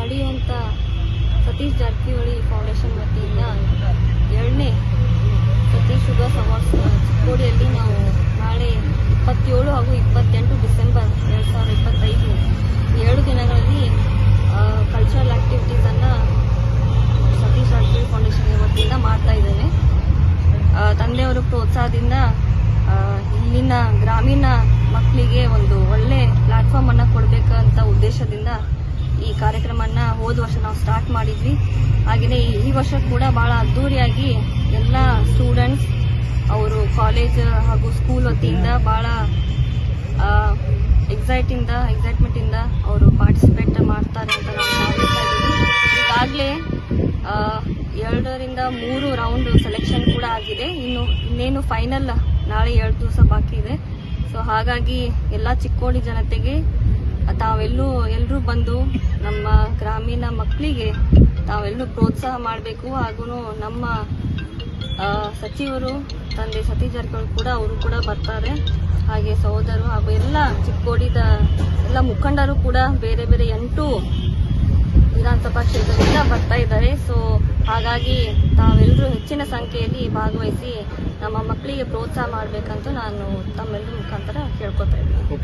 ನಡೆಯುವಂಥ ಸತೀಶ್ ಜಾರಕಿಹೊಳಿ ಫೌಂಡೇಶನ್ ವತಿಯಿಂದ 2ನೇ ಸತೀಶ್ ಯುಗ ಸಂವತ್ಸರ ಚಿಕ್ಕೋಡಿಯಲ್ಲಿ ನಾವು ನಾಳೆ 27 ಹಾಗೂ 28 ಡಿಸೆಂಬರ್ 2025 2 ದಿನಗಳಲ್ಲಿ ಕಲ್ಚರಲ್ ಆಕ್ಟಿವಿಟೀಸನ್ನು ಸತೀಶ್ ಜಾರಕಿಹೊಳಿ ಫೌಂಡೇಶನ್ ವತಿಯಿಂದ ಮಾಡ್ತಾ ಇದ್ದೇನೆ. ತಂದೆಯವರ ಪ್ರೋತ್ಸಾಹದಿಂದ ಇಲ್ಲಿನ ಗ್ರಾಮೀಣ ಮಕ್ಕಳಿಗೆ ಒಂದು ಒಳ್ಳೆ ಪ್ಲಾಟ್ಫಾರ್ಮ್ ಅನ್ನು ಕೊಡಬೇಕಂತ ಉದ್ದೇಶದಿಂದ ಈ ಕಾರ್ಯಕ್ರಮನ ಹೋದ ವರ್ಷ ನಾವು ಸ್ಟಾರ್ಟ್ ಮಾಡಿದ್ವಿ. ಹಾಗೆಯೇ ಈ ವರ್ಷ ಕೂಡ ಬಹಳ ಅದ್ದೂರಿಯಾಗಿ ಎಲ್ಲ ಸ್ಟೂಡೆಂಟ್ಸ್ ಅವರು ಕಾಲೇಜ್ ಹಾಗೂ ಸ್ಕೂಲ್ ವತಿಯಿಂದ ಬಹಳ ಎಕ್ಸೈಟ್ಮೆಂಟ್ ಇಂದ ಅವರು ಪಾರ್ಟಿಸಿಪೇಟ್ ಮಾಡ್ತಾರೆ ಅಂತ ನಾವು ಭಾವಿಸ್ತಾ ಇದ್ದೀವಿ. ಈಗಾಗಲೇ 2 ರಿಂದ 3 ರೌಂಡ್ ಸೆಲೆಕ್ಷನ್ ಕೂಡ ಆಗಿದೆ. ಇನ್ನೇನು ಫೈನಲ್ ನಾಳೆ 2 ದಿವಸ ಬಾಕಿ ಇದೆ. ಸೊ ಹಾಗಾಗಿ ಎಲ್ಲ ಚಿಕ್ಕೋಡಿ ಜನತೆಗೆ ಎಲ್ಲರೂ ಬಂದು ನಮ್ಮ ಗ್ರಾಮೀಣ ಮಕ್ಕಳಿಗೆ ತಾವೆಲ್ಲರೂ ಪ್ರೋತ್ಸಾಹ ಮಾಡಬೇಕು. ಹಾಗೂ ನಮ್ಮ ಸಚಿವರು ತಂದೆ ಸತೀಶ್ ಜಾರಕಿಹೊಳಿ ಕೂಡ ಅವರು ಕೂಡ ಬರ್ತಾರೆ. ಹಾಗೆ ಸಹೋದರರು ಹಾಗೂ ಎಲ್ಲ ಚಿಕ್ಕೋಡಿದ ಎಲ್ಲ ಮುಖಂಡರು ಕೂಡ ಬೇರೆ ಬೇರೆ 8 ವಿಧಾನಸಭಾ ಕ್ಷೇತ್ರದಿಂದ ಬರ್ತಾ ಇದ್ದಾರೆ. ಸೊ ಹಾಗಾಗಿ ತಾವೆಲ್ಲರೂ ಹೆಚ್ಚಿನ ಸಂಖ್ಯೆಯಲ್ಲಿ ಭಾಗವಹಿಸಿ ನಮ್ಮ ಮಕ್ಕಳಿಗೆ ಪ್ರೋತ್ಸಾಹ ಮಾಡಬೇಕಂತ ನಾನು ತಮ್ಮೆಲ್ಲರ ಮುಖಾಂತರ ಕೇಳ್ಕೊತಾ ಇದ್ದೀನಿ.